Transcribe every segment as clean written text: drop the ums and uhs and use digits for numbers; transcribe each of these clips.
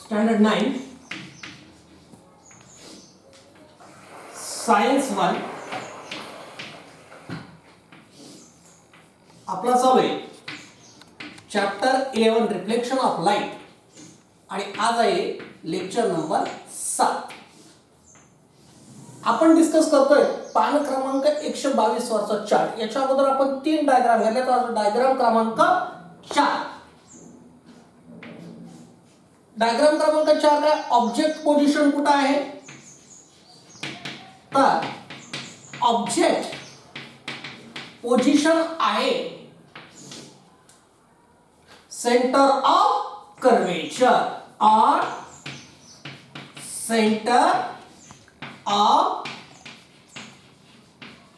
Standard 9 science 1 आपला चालू आहे चॅप्टर 11 रिफ्लेक्शन ऑफ लाईट आणि आज आहे लेक्चर नंबर 7. आपण डिस्कस करतोय पान क्रमांक 122 वरचा चार्ट. याच्या अगोदर आपण 3 डायग्राम घेतले, तर डायग्राम क्रमांक 4. डायग्राम क्रमांक 4 काय ऑब्जेक्ट पोझिशन कुठे आहे, तर ऑब्जेक्ट पोझिशन आहे सेंटर ऑफ कर्वेचर और centre of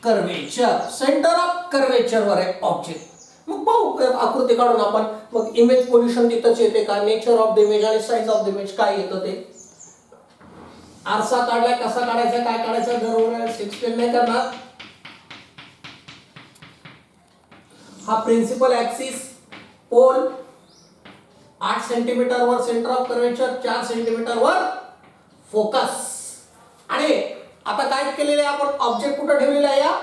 curvature. Centre of curvature वर आहे ऑब्जेक्ट. मग पाहू आकृती काढून आपण. मग इमेज पोझिशन तिथंच येते का, नेचर ऑफ द इमेज आणि साइज ऑफ द इमेज काय येतं ते. आरसा काढलाय, कसा काढायचा, काय काढायचं दरवर एक्सप्लेन नाही करणार. हा प्रिन्सिपल ऍक्सिस पोल 8 सेंटीमीटर वर सेंटर ऑफ कर्वेचर, 4 सेंटीमीटर वर फोकस. आणि आता काय केलेलं आहे आपण, ऑब्जेक्ट कुठे ठेवलेला आहे, या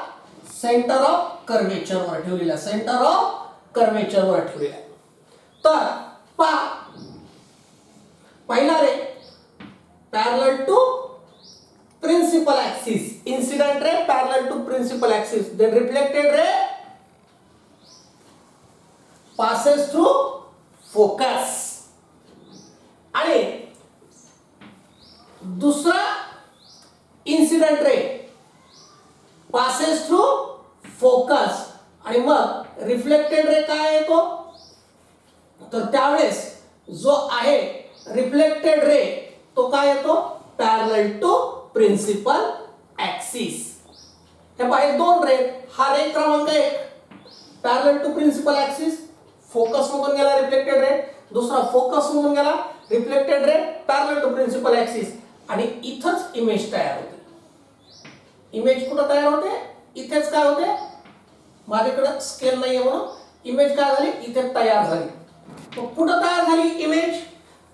सेंटर ऑफ कर्वेचर वर ठेवलेला, सेंटर ऑफ कर्वेचर वर ठेवलेला. तर पहिला ray parallel to principal axis, incident ray parallel to principal axis, then reflected ray passes through focus. आणि दुसरा incident ray passes through focus आणि मग रिफ्लेक्टेड रे काय येतो, तर त्यावेळेस जो आहे रिफ्लेक्टेड रे तो काय येतो पॅरलल टू प्रिन्सिपल ऍक्सिस. हे पाहिजे 2 रे. हा रे क्रमांक 1 parallel to principal axis, focus मधून गेला रिफ्लेक्टेड रे, दुसरा फोकस मधून गेला reflected ray parallel to principal axis. आणि इथंच इमेज तयार होते. इमेज कुठं तयार होते, इथेच काय होते, माझ्याकडे स्केल नाहीये म्हणून इमेज काय झाली इथे तयार झाली. मग कुठं तयार झाली इमेज,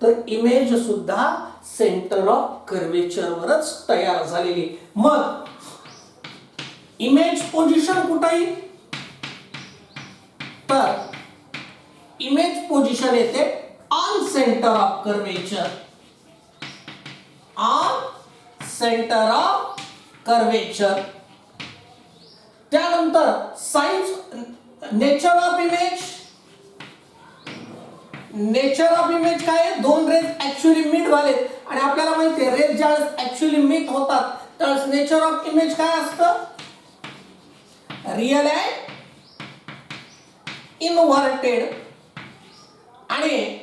तर इमेज सुद्धा सेंटर ऑफ कर्वेचर वरच तयार झालेली. मग इमेज पोझिशन कुठे येईल, तर इमेज पोझिशन येते on centre of curvature, on centre of curvature. त्यानंतर size, nature of image, nature of image काय आहे, 2 रेज ऍक्च्युअली मीट झाले आणि आपल्याला माहिती आहे रेज ज्यावेळेस ऍक्च्युअली मीट होतात त्यावेळेस नेचर ऑफ इमेज काय असतं, रियल आहे इनव्हर्टेड. आणि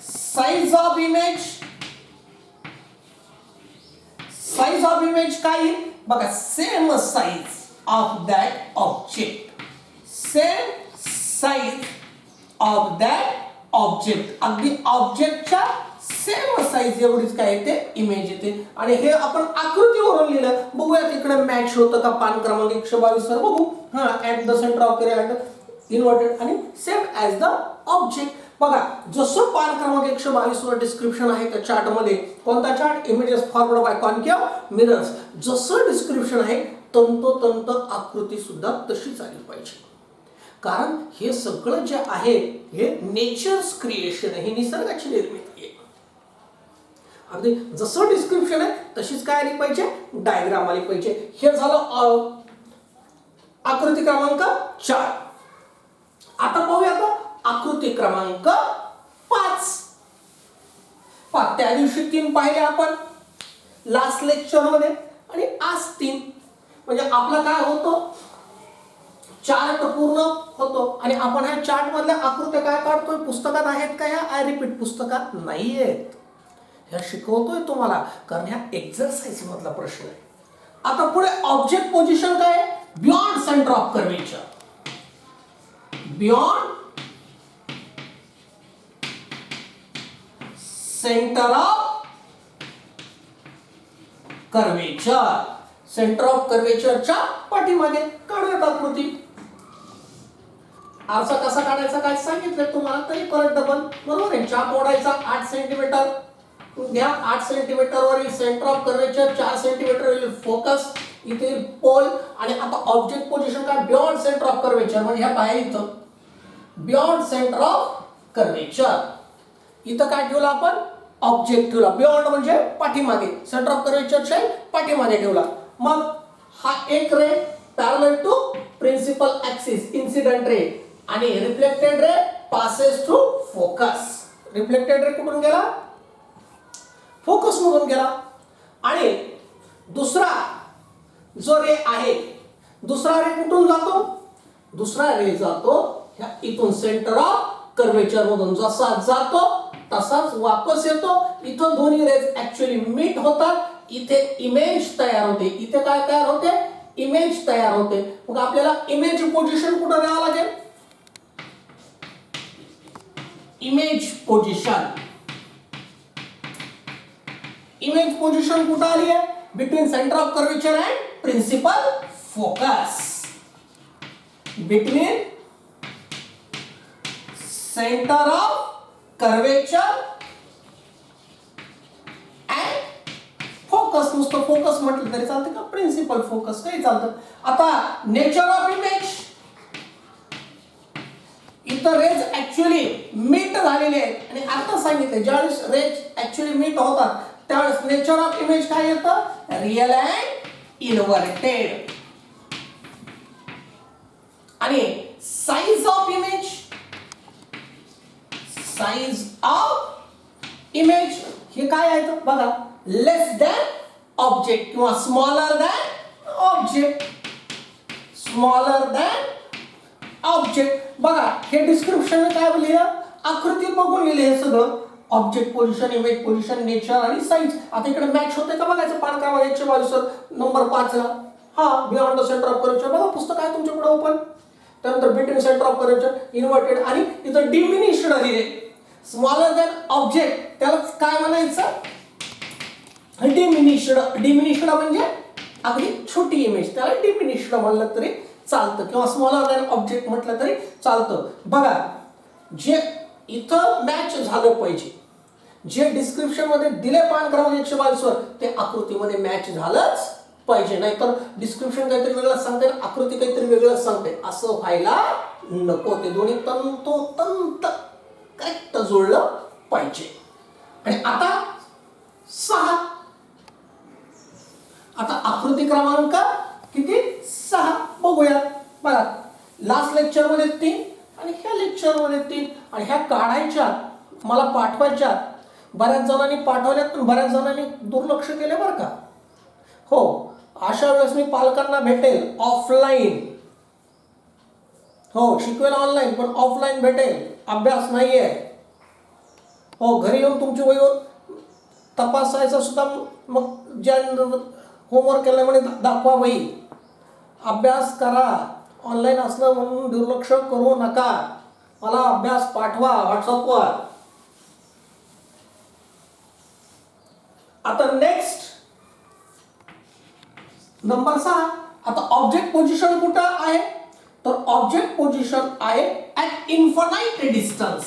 size of image, size of image काय बघा, same size of that object, same size of that object, अगदी ऑब्जेक्टच्या सेम साइज एवढीच काय येते इमेज येते. आणि हे आपण आकृतीवरून लिहिलं. बघूया तिकडे मॅच होतं का पान क्रमांक 122 वर बघू. हा at the centre of curvature inverted आणि सेम ॲज द ऑब्जेक्ट. बघा जसं पान क्रमांक 122 वर डिस्क्रिप्शन आहे त्या चार्ट मध्ये, कोणता chart, images forward bye concave mirrors. जसं डिस्क्रिप्शन आहे तंतोतंत आकृती सुद्धा तशीच आली पाहिजे. कारण हे सगळं जे आहे हे नेचर्स क्रिएशन आहे, ही निसर्गाची निर्मिती आहे. अगदी जसं डिस्क्रिप्शन आहे तशीच काय आली पाहिजे, डायग्राम आली पाहिजे. हे झालं आकृती क्रमांक 4. आता पाहूया आता आकृती क्रमांक 5. त्या दिवशी 3 पाहिले आपण लास्ट लेक्चर मध्ये आणि आज 3. म्हणजे आपला काय होतो, चार्ट पूर्ण होतो आणि आपण ह्या चार्ट मधल्या आकृत्या काय काढतोय, पुस्तकात आहेत का, ह्या आय रिपीट पुस्तकात नाहीयेत. ह्या शिकवतोय तुम्हाला कारण ह्या एक्सरसाइज मधला प्रश्न आहे. आता पुढे ऑब्जेक्ट पोझिशन काय, beyond centre of curvature, beyond centre of curvature, centre of कर्वेचरच्या पाठीमागे काढूयात आकृती. आरसा कसा काढायचा काय सांगितलं तुम्हाला, तरी परत डबल. बरोबर आहे. चाप ओढायचा 8 सेंटीमीटर घ्या. 8 सेंटीमीटर वरील सेंटर ऑफ कर्वेचर, 4 सेंटीमीटर वरील फोकस, इथे पोल. आणि आता ऑब्जेक्ट पोझिशन काय, बियॉन्ड सेंटर ऑफ कर्वेचर, म्हणजे ह्या बाहेर इथं बियॉन्ड सेंटर ऑफ कर्वेचर. इथं काय ठेवलं आपण, ऑब्जेक्ट ठेवला. बियॉन्ड म्हणजे पाठीमागे, सेंटर ऑफ कर्वेचरच्या पाठीमागे ठेवला. मग हा एक ray parallel to principal axis, incident ray, आणि reflected ray passes through focus. Reflected ray कुठून गेला, फोकस मधून गेला. आणि दुसरा जो रे आहे, दुसरा रे कुठून जातो, दुसरा रे जातो ह्या इथून सेंटर ऑफ कर्वेचर मधून. जसा जातो तसाच वापस येतो. इथं दोन्ही रेज ऍक्च्युअली मीट होतात. इथे इमेज तयार होते. इथे काय तयार होते, इमेज तयार होते. मग आपल्याला इमेज पोझिशन कुठं द्यावं लागेल, इमेज पोझिशन. इमेज पोझिशन कुठं आली आहे, between centre of curvature and principal focus. Between centre of curvature and focus. नुसतं फोकस म्हटलं तरी चालतं का, प्रिन्सिपल फोकस काही चालतं. आता नेचर ऑफ इमेज, इथं रेज ऍक्च्युअली मीट झालेले आहेत. आणि आता सांगितलं ज्यावेळेस रेज ऍक्च्युअली मीट होतात त्यावेळेस नेचर ऑफ इमेज काय येतं, रियल अँड इन्व्हर्टेड. आणि size of image, size of image हे काय आहे बघा, लेस दॅन ऑब्जेक्ट किंवा smaller than object, smaller than object. बघा हे डिस्क्रिप्शन काय लिहिलं, आकृती बघून लिहिले हे सगळं. Object position, image position, nature आणि साइज. आता इकडे मॅच होते का बघायचं, पान क्रमांक 122 नंबर 5 ला. हा beyond the centre of curvature. बघा पुस्तक आहे तुमच्या पुढे ओपन. त्यानंतर between centre of curvature, inverted, आणि इथं डिमिनिश्ड दिले. स्मॉलर दॅन ऑब्जेक्ट त्याला काय म्हणायचं, डिमिनिश्ड. डिमिनिश्ड म्हणजे अगदी छोटी इमेज, त्याला डिमिनिश्ड म्हणलं तरी चालतं, किंवा स्मॉलर दॅन ऑब्जेक्ट म्हटलं तरी चालतं. बघा जे इथं मॅच झालं पाहिजे, जे डिस्क्रिप्शन मध्ये दिले पान क्रमांक 122 वर, ते आकृतीमध्ये मॅच झालंच पाहिजे. नाहीतर डिस्क्रिप्शन काहीतरी वेगळं सांगते, आकृती काहीतरी वेगळं सांगते, असं व्हायला नको. ते दोन्ही तंतोतंत करेक्ट जुळलं पाहिजे. आणि आता 6, आता आकृती क्रमांक किती, 6 बघूया. बघा लास्ट लेक्चर मध्ये 3 आणि ह्या लेक्चर मध्ये 3, आणि ह्या काढायच्या मला पाठवायच्या. बऱ्याच जणांनी पाठवल्यात पण बऱ्याच जणांनी दुर्लक्ष केले बरं का. हो, अशा वेळेस मी पालकांना भेटेल ऑफलाईन. हो, शिकवेल ऑनलाईन पण ऑफलाईन भेटेल, अभ्यास नाहीये. हो, घरी येऊन तुमची वहीवर तपासायचा सुद्धा. मग ज्या होमवर्क केलं म्हणे दाखवा वही, अभ्यास करा. ऑनलाईन असलं म्हणून दुर्लक्ष करू नका. मला अभ्यास पाठवा व्हॉट्सअपवर. आता नेक्स्ट नंबर 6. आता ऑब्जेक्ट पोझिशन कुठं आहे, तर ऑब्जेक्ट पोझिशन आहे ऍट इन्फानाइट डिस्टन्स.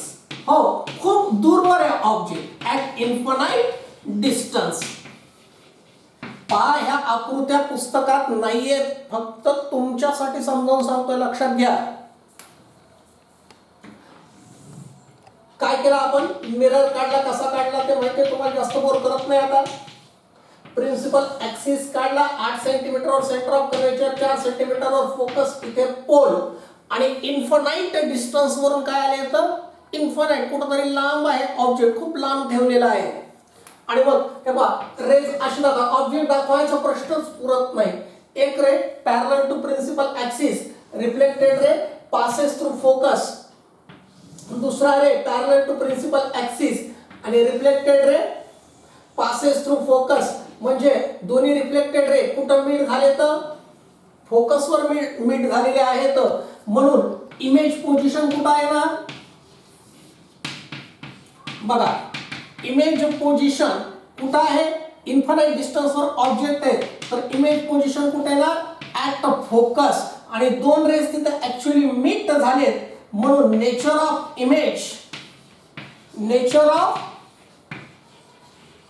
हो, खूप दूरवर आहे ऑब्जेक्ट, ऍट इन्फानाइट डिस्टन्स. पहा ह्या आकृत्या पुस्तकात नाहीयेत, फक्त तुमच्यासाठी समजावून सांगतोय, लक्षात घ्या. काय केलं आपण, मिरर काढला, कसा काढला ते माहिती तुम्हाला, जास्त बोर करत नाही. आता प्रिन्सिपल ऍक्सिस काढला, 8 सेंटीमीटर वर सेंटर ऑफ कर्वेचर, 4 सेंटीमीटर वर फोकस, इथे पोल. आणि इन्फानाइट डिस्टन्स वरून काय आले तर इन्फानाइट, कुठंतरी लांब आहे ऑब्जेक्ट, खूप लांब ठेवलेला आहे. आणि मग हे पहा रेज अशी दाखवा, ऑब्जेक्ट दाखवायचा प्रश्नच उरत नाही. एक ray parallel to principal axis, reflected ray passes through focus. दुसरा ray parallel to principal axis आणि reflected ray passes through focus. म्हणजे दोन्ही रिफ्लेक्टेड रे कुठं मीट झाले तर फोकसवर मीट झालेले आहेत. म्हणून इमेज पोझिशन कुठं आहे ना, बघा इमेज पोझिशन कुठं आहे, इन्फानाइट डिस्टन्स वर ऑब्जेक्ट आहे, तर इमेज पोझिशन कुठे आहे ना, ऍट फोकस. आणि दोन रेस तिथे ऍक्च्युअली मीट झालेत, म्हणून नेचर ऑफ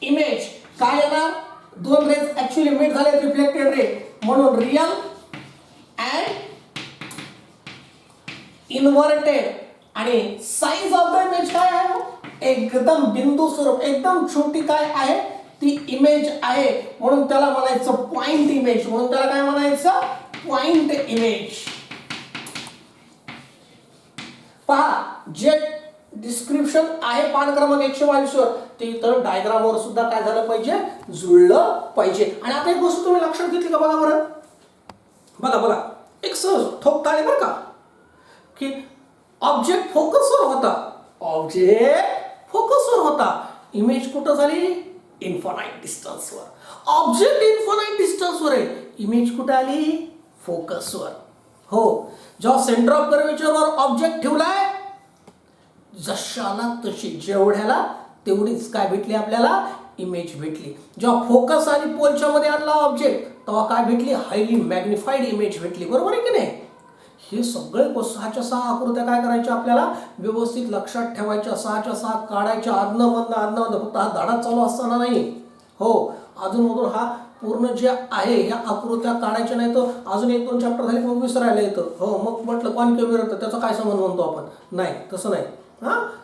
इमेज काय येणार, दोन रेज ऍक्च्युअली मीट झाले रिफ्लेक्टेड रे, म्हणून रियल अँड इन्व्हर्टेड. आणि साईज ऑफ द इमेज काय आहे, एकदम बिंदू स्वरूप, एकदम छोटी काय आहे ती इमेज आहे, म्हणून त्याला म्हणायचं पॉइंट इमेज. म्हणून त्याला काय म्हणायचं, पॉइंट इमेज. पहा जे डिस्क्रिप्शन आहे पान क्रमांक 122 वर ते इतर डायग्राम वर सुद्धा काय झालं पाहिजे, जुळलं पाहिजे. आणि आता एक गोष्ट तुम्ही लक्षात घेतली का, बघा बरं, बघा एक सहज ठोकताळे बरं का, की ऑब्जेक्ट फोकसवर होता, इमेज कुठं झाली, इन्फानाइट डिस्टन्सवर. ऑब्जेक्ट इन्फानाइट डिस्टन्सवर आहे, इमेज कुठं आली, फोकसवर. हो, जेव्हा सेंटर ऑफ कर्वेचरवर ऑब्जेक्ट ठेवलाय, जशाला तशी जेवढ्याला तेवढीच काय भेटली आपल्याला, इमेज भेटली. जेव्हा फोकस आणि पोलच्या मध्ये आणला ऑब्जेक्ट, तेव्हा काय भेटली, हायली मॅग्निफाईड इमेज भेटली. बरोबर आहे की नाही. हे सगळे 6च्या 6 आकृत्या काय करायच्या, आपल्याला व्यवस्थित लक्षात ठेवायच्या, 6च्या 6 काढायच्या, आदन फक्त हा धडा चालू असताना नाही. हो, अजून हा पूर्ण जे आहे या आकृत्या काढायच्या, नाही तर अजून 1-2 चॅप्टर झाले मग विसरायला येतं. हो, मग म्हटलं कॉन्केव्ह मिरर, त्याचा काय संबंध म्हणतो आपण, नाही तसं नाही.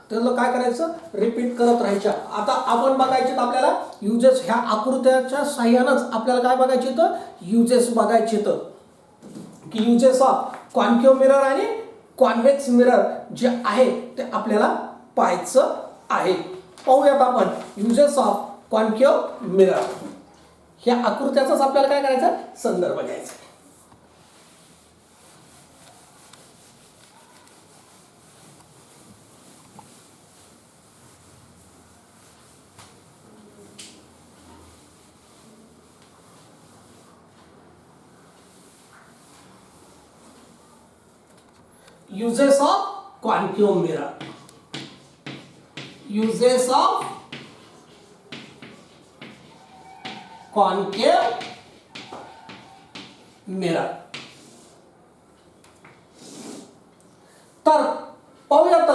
त्याला काय करायचं, रिपीट करत राहायच्या. आता आपण बघायचे आपल्याला युजेस, ह्या आकृत्याच्या साह्यानंच आपल्याला काय बघायचे तर युजेस बघायचे, तर की युजेस ऑफ कॉन्केव्ह मिरर आणि कॉन्व्हेक्स मिरर जे आहे ते आपल्याला पाहायचं आहे. पाहूयात आपण युजेस ऑफ कॉन्केव्ह मिरर. ह्या आकृत्याचाच आपल्याला काय करायचं, संदर्भ घ्यायचा. Uses of concave mirror. Uses of concave mirror. तर पाहूयात,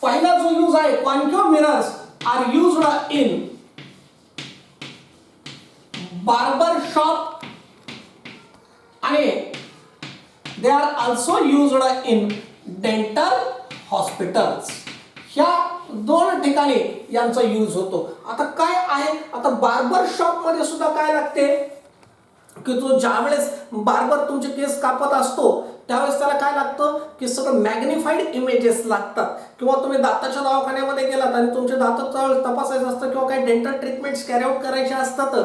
पहिला जो यूज आहे, concave mirrors are used in barber shop आणि they are also used in dental hospitals. ह्या दोन ठिकाणी यांचा यूज होतो. आता काय आहे, आता बार्बर शॉप मध्ये सुद्धा काय लागते, की तो ज्यावेळेस बार्बर तुमचे केस कापत असतो त्यावेळेस त्याला काय लागतं, की सगळं मॅग्निफाईड इमेजेस लागतात. किंवा तुम्ही दाताच्या दवाखान्यामध्ये गेलात आणि तुमचे दात तपासायचं असतं किंवा काही डेंटल ट्रीटमेंट्स कॅरी आउट करायचे असतात,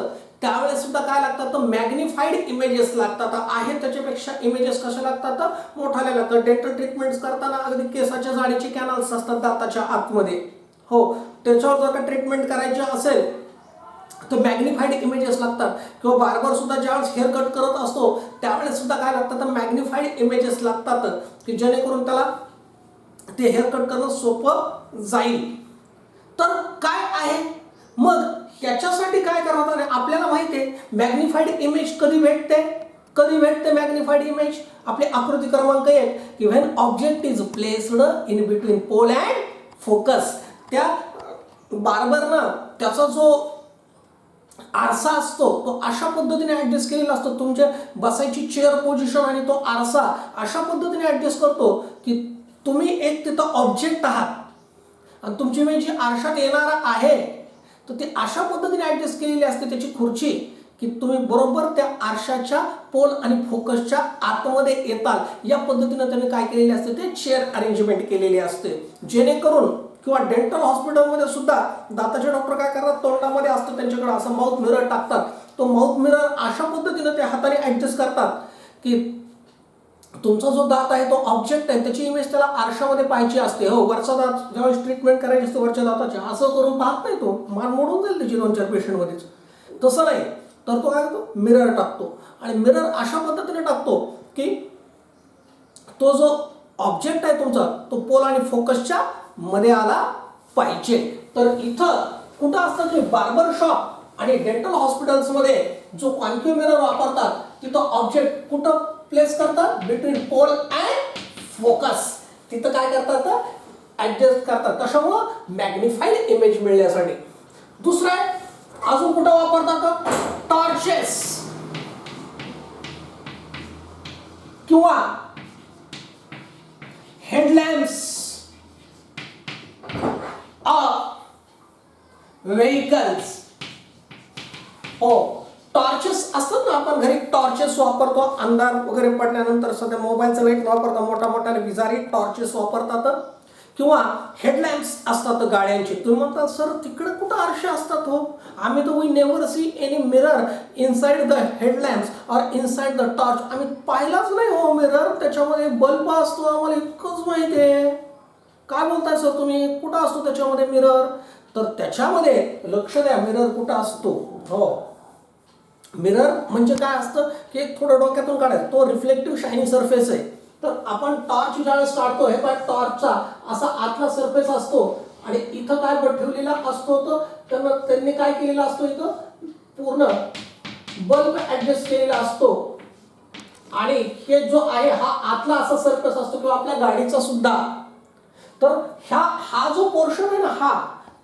त्यावेळेस सुद्धा काय लागतात, तर मॅग्निफाईड इमेजेस लागतात. आहे त्याच्यापेक्षा इमेजेस कशा लागतात, मोठाले लागतात. डेंटल ट्रीटमेंट्स करताना अगदी केसाच्या जाडीचे कॅनल्स असतात दाताच्या आतमध्ये. हो, त्याच्यावर जर का ट्रीटमेंट करायची असेल तर मॅग्निफाईड इमेजेस लागतात. किंवा बार्बर सुद्धा ज्यावेळेस हेअर कट करत असतो त्यावेळेस सुद्धा काय लागतात, तर मॅग्निफाईड इमेजेस लागतात, की जेणेकरून त्याला ते हेअर कट करणं सोपं जाईल. तर काय आहे मग त्याच्यासाठी काय करावं, आणि आपल्याला माहिती आहे मॅग्निफाईड इमेज कधी भेटते मॅग्निफाईड इमेज. आपली आकृती क्रमांक 1, की when object is placed in between pole and focus. त्या बार्बरनं त्याचा जो आरसा असतो तो अशा पद्धतीने ऍडजस्ट केलेला असतो, तुमच्या बसायची चेअर पोझिशन आणि तो आरसा अशा पद्धतीने ऍडजस्ट करतो की तुम्ही एक तिथं ऑब्जेक्ट आहात आणि तुमची इमेज जी आरशात येणार आहे तर ती अशा पद्धतीने ऍडजस्ट केलेली असते त्याची खुर्ची, की तुम्ही बरोबर त्या आरशाच्या पोल आणि फोकसच्या आतमध्ये येताल. या पद्धतीने त्यांनी काय केलेले असते, ते चेअर अरेंजमेंट केलेली असते, जेणेकरून किंवा डेंटल हॉस्पिटलमध्ये सुद्धा दाताचे डॉक्टर काय करतात, तोंडामध्ये असतं त्यांच्याकडे असं माउथ मिरर टाकतात. तो माउथ मिरर अशा पद्धतीने ते हाताने ऍडजस्ट करतात की तुमचा जो दात आहे तो ऑब्जेक्ट आहे त्याची इमेज त्याला आरशामध्ये पाहायची असते. हो, वरचा दात ज्यावेळेस ट्रीटमेंट करायची असते वरच्या दाताची, असं करून पाहत नाही, तो मान मोडून जाईल त्याची 2-4 पेशंटमध्येच. तसं नाही, तर तो काय करतो, मिरर टाकतो. आणि मिरर अशा पद्धतीने टाकतो की तो जो ऑब्जेक्ट आहे तुमचा तो पोल आणि फोकसच्या मध्ये आला पाहिजे. तर इथं कुठं असतं, की बार्बर शॉप आणि डेंटल हॉस्पिटल्समध्ये जो कॉन्केव्ह मिरर वापरतात तिथं ऑब्जेक्ट कुठं प्लेस करतात, बिटवीन पोल अँड फोकस. तिथं काय करतात, ऍडजस्ट करतात. कशामुळं, मॅग्निफाईड इमेज मिळण्यासाठी. दुसरं आहे, अजून कुठं वापरतात, टॉर्चेस किंवा हेडलॅम्प्स ऑफ व्हेकल्स. हो, टॉर्चेस असतात ना, आपण घरी टॉर्चेस वापरतो अंधार वगैरे पडल्यानंतर. सध्या मोबाईलचं लाईट वापरता, मोठ्या मोठ्याने विजारी टॉर्चेस वापरतात. किंवा हेडलॅम्प्स असतात गाड्यांचे. तुम्ही म्हणता सर तिकडे कुठं आरसे असतात हो, आम्ही तर we never see any mirror inside the headlamps or inside the torch. आम्ही पाहिलाच नाही हो मिरर, त्याच्यामध्ये बल्ब असतो, आम्हाला इतकंच माहिती आहे. काय बोलताय सर तुम्ही, कुठं असतो त्याच्यामध्ये मिरर? तर त्याच्यामध्ये लक्ष द्या, मिरर कुठं असतो. हो, मिरर म्हणजे काय असतं की एक थोडं डोक्यातून काढायचं, तो रिफ्लेक्टिव्ह शायनिंग सरफेस आहे. तर आपण टॉर्च ज्यावेळेस काढतो, हे पाय टॉर्चचा असा आतला सरफेस असतो आणि इथं काय ठेवलेला असतो, तर त्यांनी काय केलेला असतो, इथं पूर्ण बल्ब ऍडजस्ट केलेला असतो. आणि हे जो आहे हा आतला असा सरफेस असतो किंवा आपल्या गाडीचा सुद्धा. तर हा जो पोर्शन आहे ना,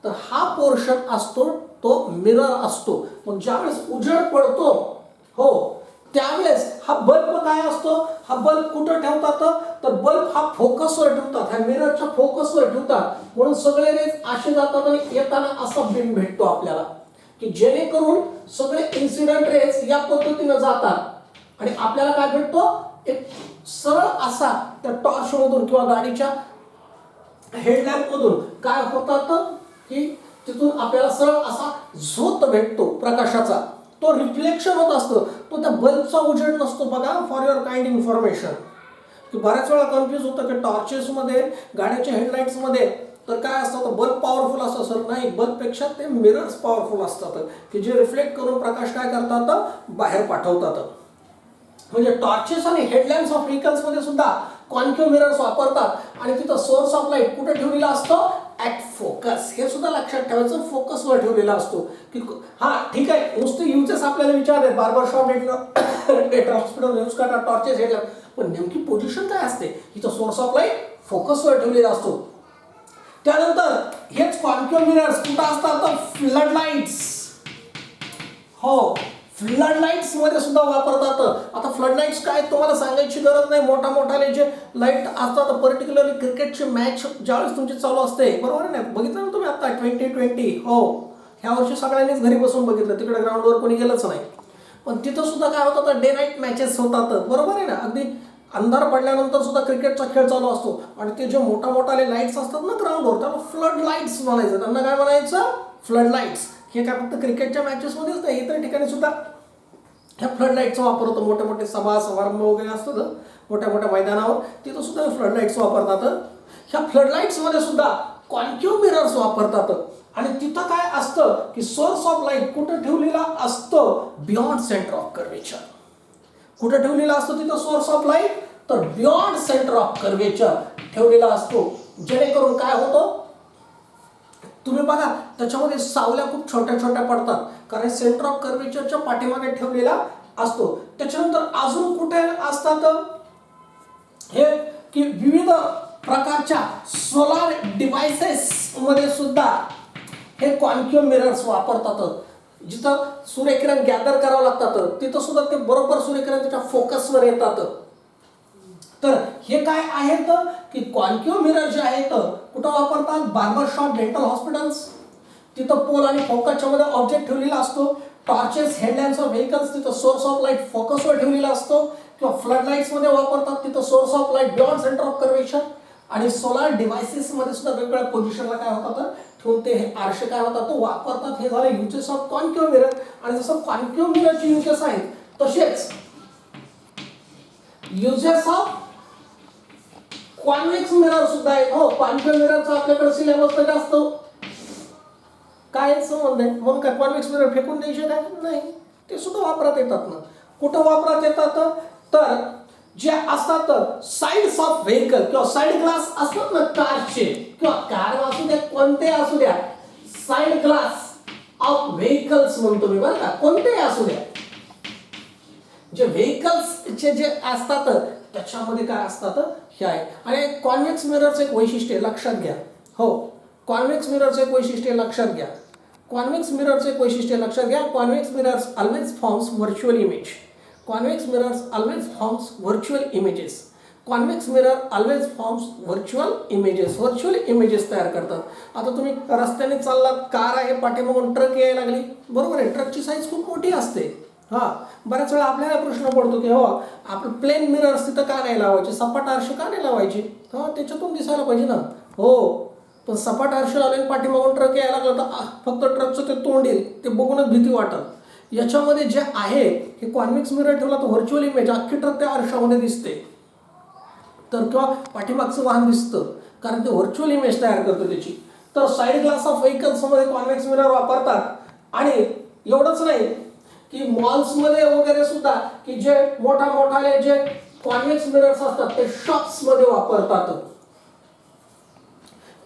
तर हा पोर्शन असतो तो मिरर असतो. मग ज्यावेळेस उजेड पडतो, हो, त्यावेळेस हा बल्ब काय असतो, हा बल्ब कुठं ठेवतात, तर बल्ब हा फोकसवर ठेवतात, ह्या मिररच्या फोकसवर ठेवतात. म्हणून सगळे रेज असे जातात आणि येताना असा बीम भेटतो आपल्याला, की जेणेकरून सगळे इन्सिडेंट रेज या पद्धतीने जातात आणि आपल्याला काय भेटतो, एक सरळ असा त्या टॉर्च मधून किंवा गाडीच्या हेडलॅम्प मधून काय होतात की तिथून आपल्याला सरळ असा झोत भेटतो प्रकाशाचा. तो रिफ्लेक्शन होत असतो, तो त्या बल्बचा उजेड नसतो. बघा, फॉर युअर काइंड इन्फॉर्मेशन, की बऱ्याच वेळा कन्फ्युज होतं की टॉर्चेसमध्ये, गाड्याच्या हेडलाईट्समध्ये तर काय असतं, बल्ब पॉवरफुल असतं. सर नाही, बल्बपेक्षा ते मिरर्स पॉवरफुल असतात, की जे रिफ्लेक्ट करून प्रकाश काय करतात, बाहेर पाठवतात. म्हणजे टॉर्चेस आणि हेडलॅम्प्स ऑफ व्हेकल्स मध्ये सुद्धा कॉन्केव्ह मिरर्स वापरतात आणि तिथं सोर्स ऑफ लाईट कुठे ठेवलेला असतो, ऍट फोकस. हे सुद्धा लक्षात ठेवायचं, फोकसवर ठेवलेला असतो. की हा ठीक आहे, नुसते युजेस आपल्याला विचारले, बार्बर शॉप, डेंटल हॉस्पिटल यूज करतात टॉर्चेस, हेडलॅम्प, पण नेमकी पोझिशन काय असते, इथं सोर्स ऑफ लाईट फोकसवर ठेवलेला असतो. त्यानंतर हेच कॉन्केव्ह मिरर्स कुठं असतात, तर फ्लड लाईट्स. हो, फ्लड लाईट्स मध्ये सुद्धा वापरतात. आता फ्लड लाईट्स काय तुम्हाला सांगायची गरज नाही. मोठा मोठाले जे लाईट असतात, पर्टिक्युलरली क्रिकेटची मॅच ज्यावेळेस तुमची चालू असते, बरोबर आहे ना, बघितलं ना तुम्ही आता 2020, हो, ह्या वर्षी सगळ्यांनीच घरी बसून बघितलं, तिकडे ग्राउंडवर कोणी गेलंच नाही. पण तिथं सुद्धा काय होतं, डे नाईट मॅचेस होतात, बरोबर आहे ना. अगदी अंधार पडल्यानंतर सुद्धा क्रिकेटचा खेळ चालू असतो आणि ते जे मोठा मोठाले लाईट्स असतात ना ग्राउंडवर, त्याला फ्लड लाईट्स म्हणायचं. त्यांना काय म्हणायचं, फ्लड लाईट्स. हे काय फक्त क्रिकेटच्या मॅचेसमध्येच नाही, इतर ठिकाणी सुद्धा ह्या फ्लड लाईटचा वापर होतो. मोठे मोठे सभा समारंभ वगैरे असतात मोठ्या मोठ्या मैदानावर, तिथं सुद्धा फ्लड लाईट्स वापरतात. ह्या फ्लड लाईट्समध्ये सुद्धा कॉन्केव्ह मिरर्स वापरतात. आणि तिथं काय असतं की सोर्स ऑफ लाईट कुठं ठेवलेला असतं, बियॉन्ड सेंटर ऑफ कर्वेचर. कुठं ठेवलेला असतो तिथं सोर्स ऑफ लाईट, तर बियॉन्ड सेंटर ऑफ कर्वेचर ठेवलेला असतो. जेणेकरून काय होतं, तुम्ही बघा त्याच्यामध्ये सावल्या खूप छोट्या छोट्या पडतात, कारण सेंटर ऑफ कर्वेचरच्या पाठीमागे ठेवलेला असतो. त्याच्यानंतर अजून कुठे असतात, हे की विविध प्रकारच्या सोलार डिव्हाइसेस मध्ये सुद्धा हे कॉन्केव्ह मिरर्स वापरतात. जिथं सूर्यकिरण गॅदर करावं लागतात, तिथं सुद्धा ते बरोबर सूर्यकिरण त्याच्या फोकसवर येतात. तर हे काय आहेत की कॉन्केव्ह मिरर जे आहेत कुठं वापरतात, बार्बर शॉप, डेंटल हॉस्पिटल्स, तिथं पोल आणि फोकसच्या मध्ये ऑब्जेक्ट ठेवलेला असतो. टॉर्चेस, हेडलॅम्प्स ऑफ व्हेकल्स, तिथं सोर्स ऑफ लाईट फोकसवर ठेवलेला असतो. किंवा फ्लड लाईट्स मध्ये वापरतात, तिथं source of light beyond centre of curvature. आणि सोलार डिव्हाइसेस मध्ये सुद्धा वेगवेगळ्या पोझिशनला काय होतात, ठेवून ते हे आरसे काय होतात तो वापरतात. हे झाले युजेस ऑफ कॉन्केव्ह मिरर. आणि जसं कॉन्केव्ह मिररचे युजेस आहेत, तसेच युजेस ऑफ कॉन्व्हेक्स मिरर सुद्धा आहेत. हो, कॉन्केव्ह मिररचा आपल्याकडे सिलेबस तर जास्त काय संबंध आहे, म्हणून काय कॉन्व्हेक्स मिरर फेकून द्यायचे काय नाही, ते सुद्धा वापरात येतात ना. कुठं वापरात येतात, तर जे असतात साइड्स ऑफ व्हेकल किंवा साइड ग्लास असतात ना कारचे, किंवा कार असू द्या कोणते असू द्या, साइड ग्लास ऑफ व्हेकल्स म्हणतो मी, बरं का, कोणतेही असू द्या. जे व्हेकल्सचे जे असतात त्याच्यामध्ये काय असतात हे आहे. आणि कॉन्व्हेक्स मिररचं एक वैशिष्ट्य लक्षात घ्या. हो, कॉन्व्हेक्स मिररचं एक वैशिष्ट्य लक्षात घ्या. कॉन्व्हेक्स मिररचं एक वैशिष्ट्य लक्षात घ्या. Convex mirrors always forms virtual image. Convex mirrors always forms virtual images. Convex mirror always forms virtual images. Virtual images तयार करतात. आता तुम्ही रस्त्याने चाललात, कार आहे, पाठीमागून ट्रक यायला लागली, बरोबर आहे, ट्रकची साईज खूप मोठी असते. हां, बऱ्याच वेळा आपल्याला प्रश्न पडतो की हो, आपण प्लेन मिरर्स तिथं का नाही लावायचे, सपाट आरसे का नाही लावायचे? हां, त्याच्यातून दिसायला पाहिजे ना. हो, पण सपाट आरसे लावले पाठीमागून ट्रक यायला लागला तर फक्त ट्रकचं ते तोंड येईल, ते बघूनच भीती वाटत. याच्यामध्ये जे आहे हे कॉन्व्हेक्स मिरर ठेवला तर व्हर्च्युअल इमेज अख्खी ट्रक त्या आरशामध्ये दिसते, तर किंवा पाठीमागचं वाहन दिसतं, कारण ते व्हर्च्युअल इमेज तयार करतो त्याची. तर साईड ग्लास ऑफ व्हेकल्समध्ये कॉन्व्हेक्स मिरर वापरतात. आणि एवढंच नाही की मॉल्समध्ये वगैरे सुद्धा की जे मोठाले जे कॉन्व्हेक्स मिरर्स असतात ते शॉप्समध्ये वापरतात.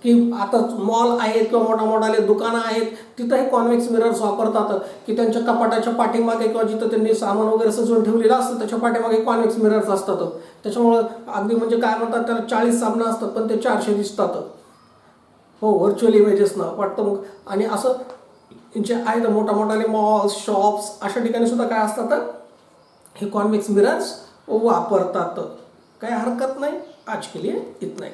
की आता मॉल आहेत किंवा मोठाले दुकानं आहेत, तिथं हे कॉन्व्हेक्स मिरर्स वापरतात. की त्यांच्या कपाटाच्या पाठीमागे किंवा जिथं त्यांनी सामान वगैरे सजवून ठेवलेलं असतं त्याच्या पाठीमागे कॉन्व्हेक्स मिरर्स असतात. त्याच्यामुळं अगदी म्हणजे काय म्हणतात त्याला 40 सामनं असतात पण ते 400 दिसतात. हो, व्हर्च्युअल इमेजेस ना वाटतं मग. आणि असं जे आहेत मोठाले मॉल्स, शॉप्स अशा ठिकाणी सुद्धा काय असतात, हे कॉन्व्हेक्स मिरर्स वापरतात. काही हरकत नाही. आज के लिए इतना ही.